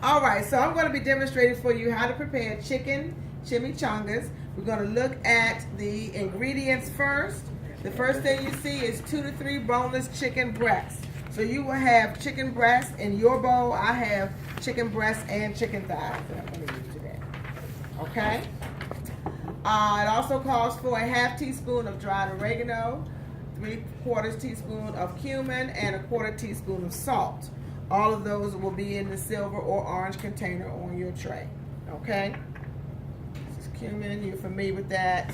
All right, so I'm going to be demonstrating for you how to prepare chicken chimichangas. We're going to look at the ingredients first. The first thing you see is 2 to 3 boneless chicken breasts. So you will have chicken breasts in your bowl. I have chicken breasts and chicken thighs that I'm going to use today. Okay? It also calls for a ½ teaspoon of dried oregano, 3/4 teaspoon of cumin, and 1/4 teaspoon of salt. All of those will be in the silver or orange container on your tray. Okay? This is cumin. You're familiar with that.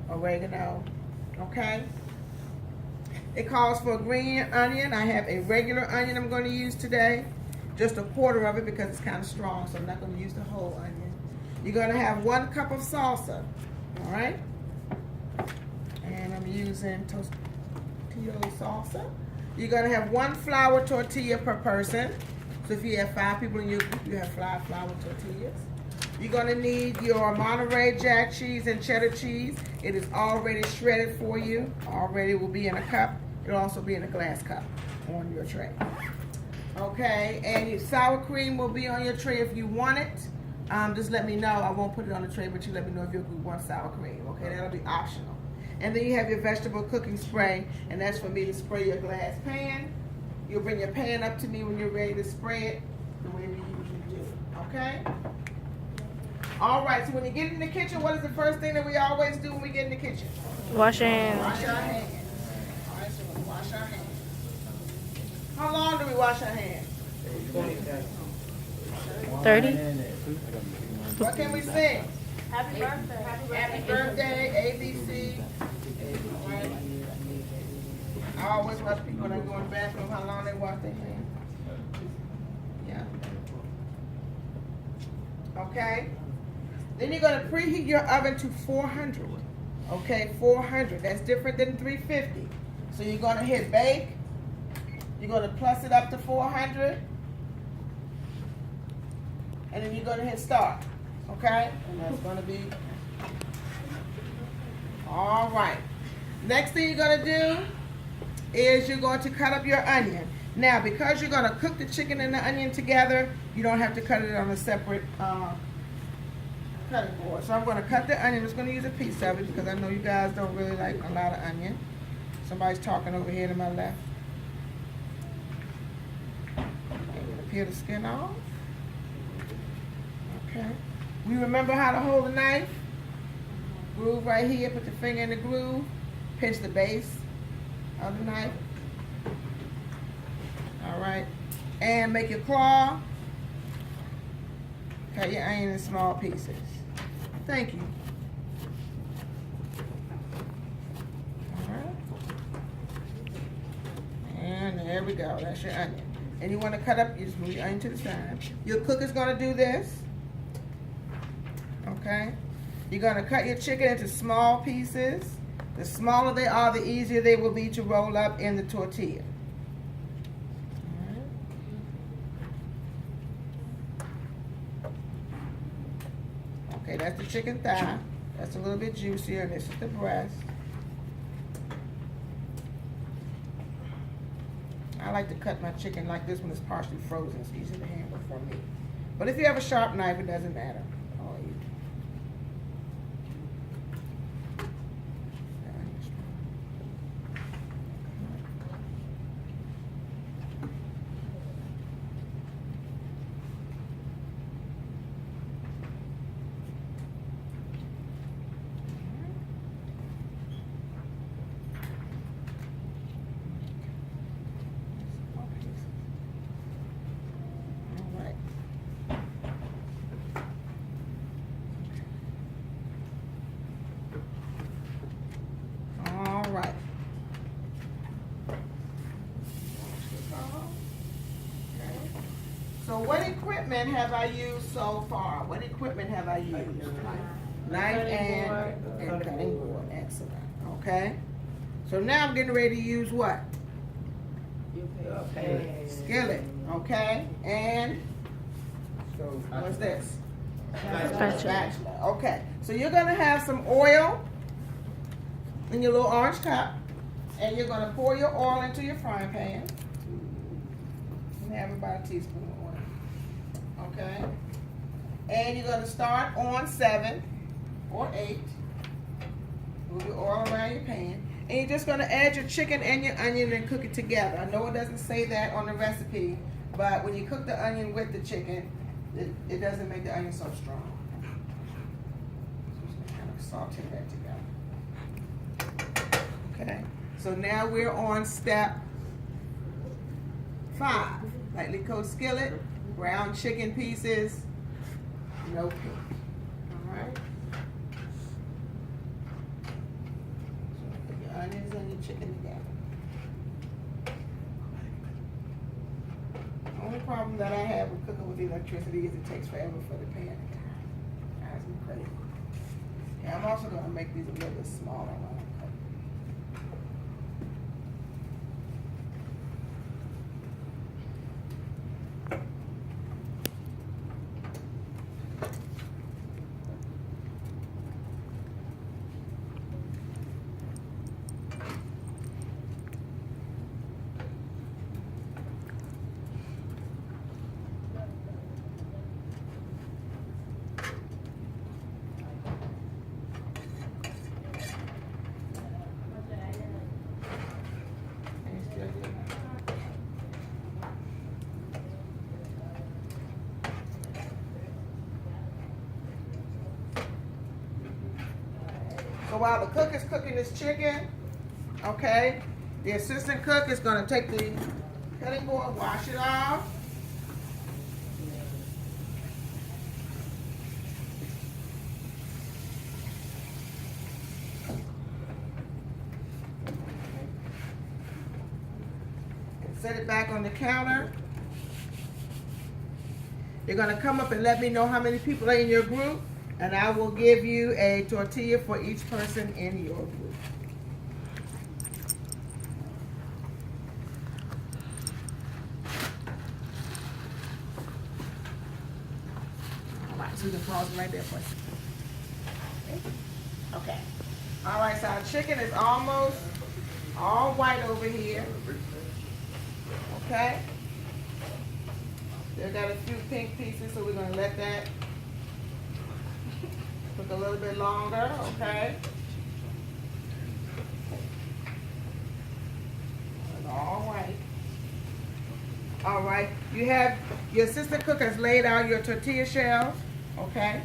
Oregano. Okay? It calls for a green onion. I have a regular onion I'm going to use today. Just 1/4 of it because it's kind of strong, so I'm not going to use the whole onion. You're going to have 1 cup of salsa. All right? And I'm using Tostito salsa. You're going to have 1 flour tortilla per person. So if you have 5 people in your group, you have 5 flour tortillas. You're going to need your Monterey Jack cheese and cheddar cheese. It is already shredded for you. Already will be in a cup. It'll also be in a glass cup on your tray. Okay, and your sour cream will be on your tray if you want it. Just let me know. I won't put it on the tray, but you let me know if your group wants sour cream. Okay, that'll be optional. And then you have your vegetable cooking spray, and that's for me to spray your glass pan. You'll bring your pan up to me when you're ready to spray it the way we usually do. Okay? All right, so when you get in the kitchen, what is the first thing that we always do when we get in the kitchen? Wash your hands. Wash our hands. All right, so we wash our hands. How long do we wash our hands? 30. What can we sing? Happy birthday. Happy birthday, ABC. Right. I always watch people that go in the bathroom, how long they wash their hands. Yeah. Okay. Then you're going to preheat your oven to 400. Okay, 400. That's different than 350. So you're going to hit bake. You're going to plus it up to 400. And then you're going to hit start. Okay? And that's going to be... All right. Next thing you're going to do is you're going to cut up your onion. Now, because you're going to cook the chicken and the onion together, you don't have to cut it on a separate cutting board. So I'm going to cut the onion. I'm just going to use a piece of it because I know you guys don't really like a lot of onion. Somebody's talking over here to my left. I'm going to peel the skin off. Okay. We remember how to hold a knife. Groove right here. Put your finger in the groove. Pinch the base of the knife. All right. And make your claw. Cut your onion in small pieces. Thank you. All right. And there we go. That's your onion. And you want to cut up, you just move your onion to the side. Your cook is going to do this. Okay? You're going to cut your chicken into small pieces. The smaller they are, the easier they will be to roll up in the tortilla. Okay, that's the chicken thigh. That's a little bit juicier, and this is the breast. I like to cut my chicken like this when it's partially frozen. It's easier to handle for me. But if you have a sharp knife, it doesn't matter. All you So what equipment have I used so far? What equipment have I used? Knife and cutting board. Excellent. Okay. So now I'm getting ready to use what? Skillet. Okay. And what's this? Spatula. Okay. So you're going to have some oil in your little orange cup. And you're going to pour your oil into your frying pan. You have about a teaspoon of oil. Okay? And you're going to start on 7 or 8. Move your oil around your pan. And you're just going to add your chicken and your onion and cook it together. I know it doesn't say that on the recipe, but when you cook the onion with the chicken, it doesn't make the onion so strong. So just kind of saute that together. Okay, so now we're on step 5. Lightly coat skillet, brown chicken pieces, no pink. All right. So put your onions and your chicken together. The only problem that I have with cooking with electricity is it takes forever for the pan to get hot. Drives me crazy. Yeah, I'm also going to make these a little bit smaller when I cook. So while the cook is cooking this chicken, okay, the assistant cook is going to take the cutting board, wash it off. And set it back on the counter. You're going to come up and let me know how many people are in your group, and I will give you a tortilla for each person in your group. All right, so you can pause right there for a second. Okay. All right, so our chicken is almost all white over here. Okay. Still got a few pink pieces, so we're going to let that cook a little bit longer, okay? It's all white. All right, you have, your assistant cook has laid out your tortilla shells, okay?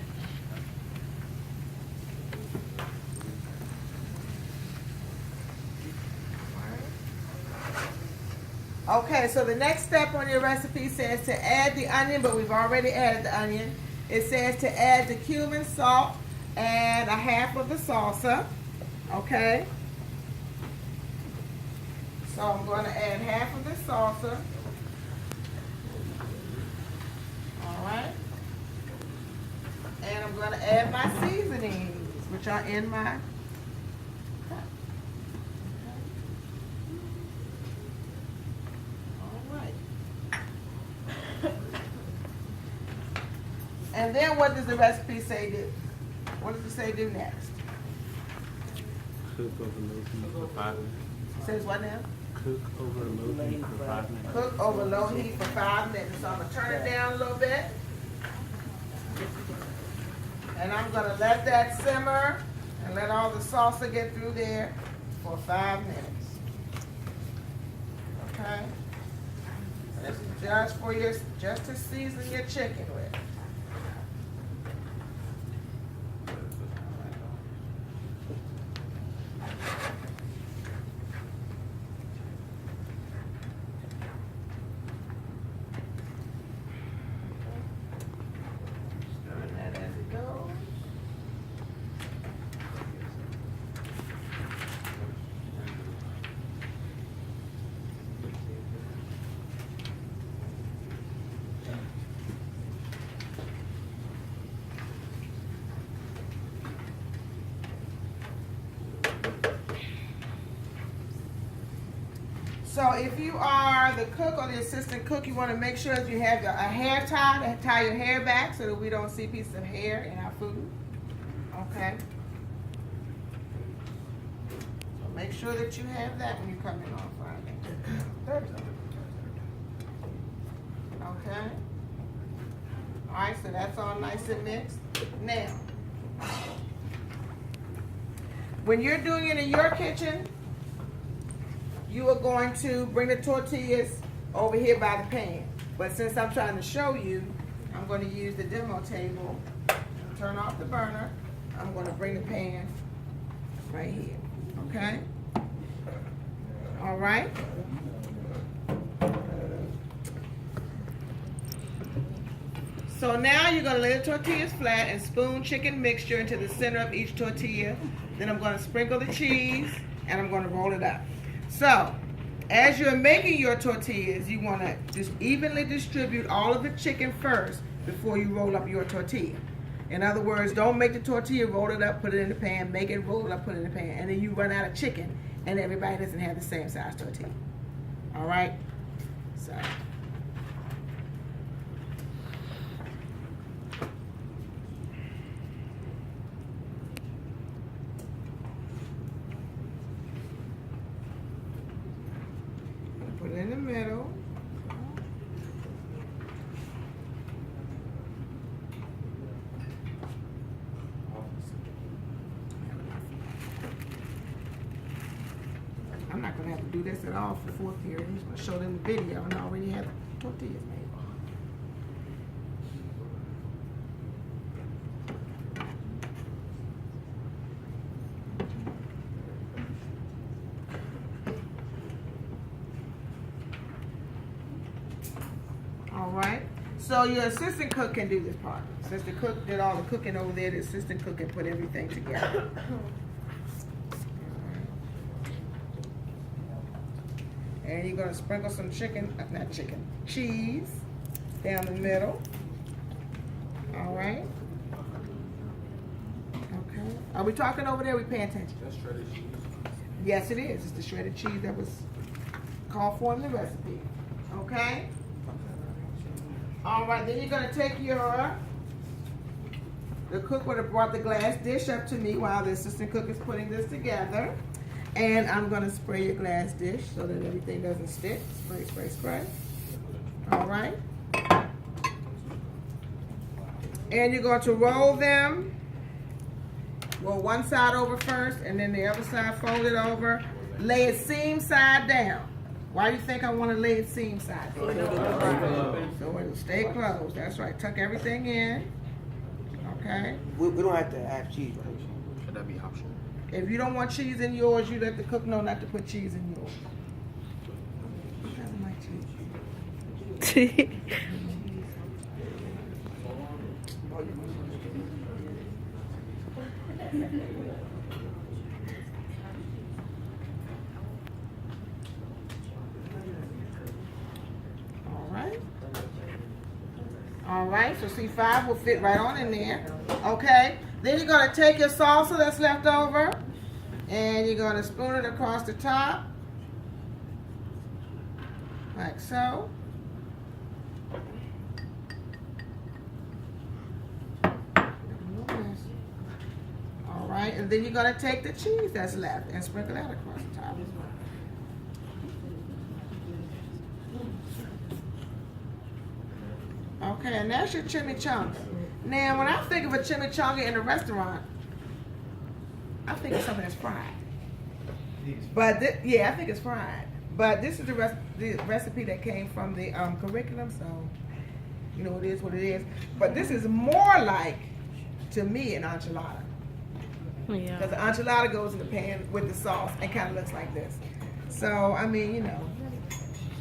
Okay, so the next step on your recipe says to add the onion, but we've already added the onion. It says to add the cumin, salt, and a half of the salsa, okay? So I'm going to add half of the salsa. All right. And I'm going to add my seasonings, which are in my cup. And then what does the recipe say do? What does it say do next? Cook over low heat for 5 minutes. It says what now? Cook over low heat for 5 minutes. Cook over low heat for 5 minutes. So I'm going to turn it down a little bit. And I'm going to let that simmer and let all the salsa get through there for 5 minutes. Okay? This is just for your, just to season your chicken with. So if you are the cook or the assistant cook, you want to make sure that you have a hair tie to tie your hair back so that we don't see pieces of hair in our food. Okay? So make sure that you have that when you come in on Friday. Okay? Alright, so that's all nice and mixed. Now, when you're doing it in your kitchen, you are going to bring the tortillas over here by the pan. But since I'm trying to show you, I'm going to use the demo table. Turn off the burner. I'm going to bring the pan right here. Okay? All right? So now you're going to lay the tortillas flat and spoon chicken mixture into the center of each tortilla. Then I'm going to sprinkle the cheese and I'm going to roll it up. So, as you're making your tortillas, you want to just evenly distribute all of the chicken first before you roll up your tortilla. In other words, don't make the tortilla, roll it up, put it in the pan, make it, roll it up, put it in the pan, and then you run out of chicken and everybody doesn't have the same size tortilla. All right? So. Put it in the middle. I'm not going to have to do this at all for fourth period. I'm just going to show them the video and I already have the tortillas made. All right. So your assistant cook can do this part. Since the cook did all the cooking over there, the assistant cook can put everything together. And you're gonna sprinkle some cheese down the middle. All right. Okay. Are we talking over there? Are we paying attention? That's shredded cheese. Yes, it is. It's the shredded cheese that was called for in the recipe. Okay. All right. Then you're gonna take the cook would have brought the glass dish up to me while the assistant cook is putting this together. And I'm going to spray your glass dish so that everything doesn't stick. Spray, spray, spray. All right. And you're going to roll them. Roll one side over first and then the other side fold it over. Lay it seam side down. Why do you think I want to lay it seam side down? So it'll stay closed. That's right. Tuck everything in. Okay. We don't have to have cheese, right? Should that be optional? If you don't want cheese in yours, you let the cook know not to put cheese in yours. I don't like cheese. All right. All right, so C5 will fit right on in there. Okay. Then you're going to take your salsa that's left over and you're going to spoon it across the top like so. All right, and then you're going to take the cheese that's left and sprinkle that across the top. Okay, and that's your chimichanga. Now, when I think of a chimichanga in a restaurant, I think of something that's fried. But yeah, I think it's fried. But this is the recipe that came from the curriculum, so you know it is what it is. But this is more like, to me, an enchilada. Yeah. Because the enchilada goes in the pan with the sauce and kind of looks like this. So, I mean, you know,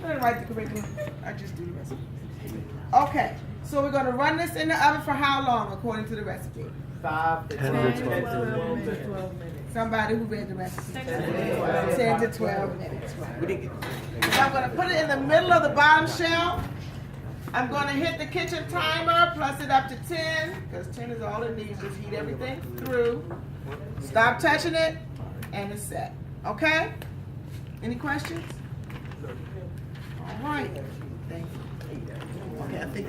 I didn't write the curriculum. I just do the recipe. Okay. So we're going to run this in the oven for how long, according to the recipe? 5 to 10 12 to 12 minutes. Somebody who read the recipe. 10 to 12 minutes. We didn't get So I'm going to put it in the middle of the bottom shelf. I'm going to hit the kitchen timer, plus it up to 10, because 10 is all it needs. Just heat everything through. Stop touching it, and it's set. Okay? Any questions? All right. Thank you. Okay, I think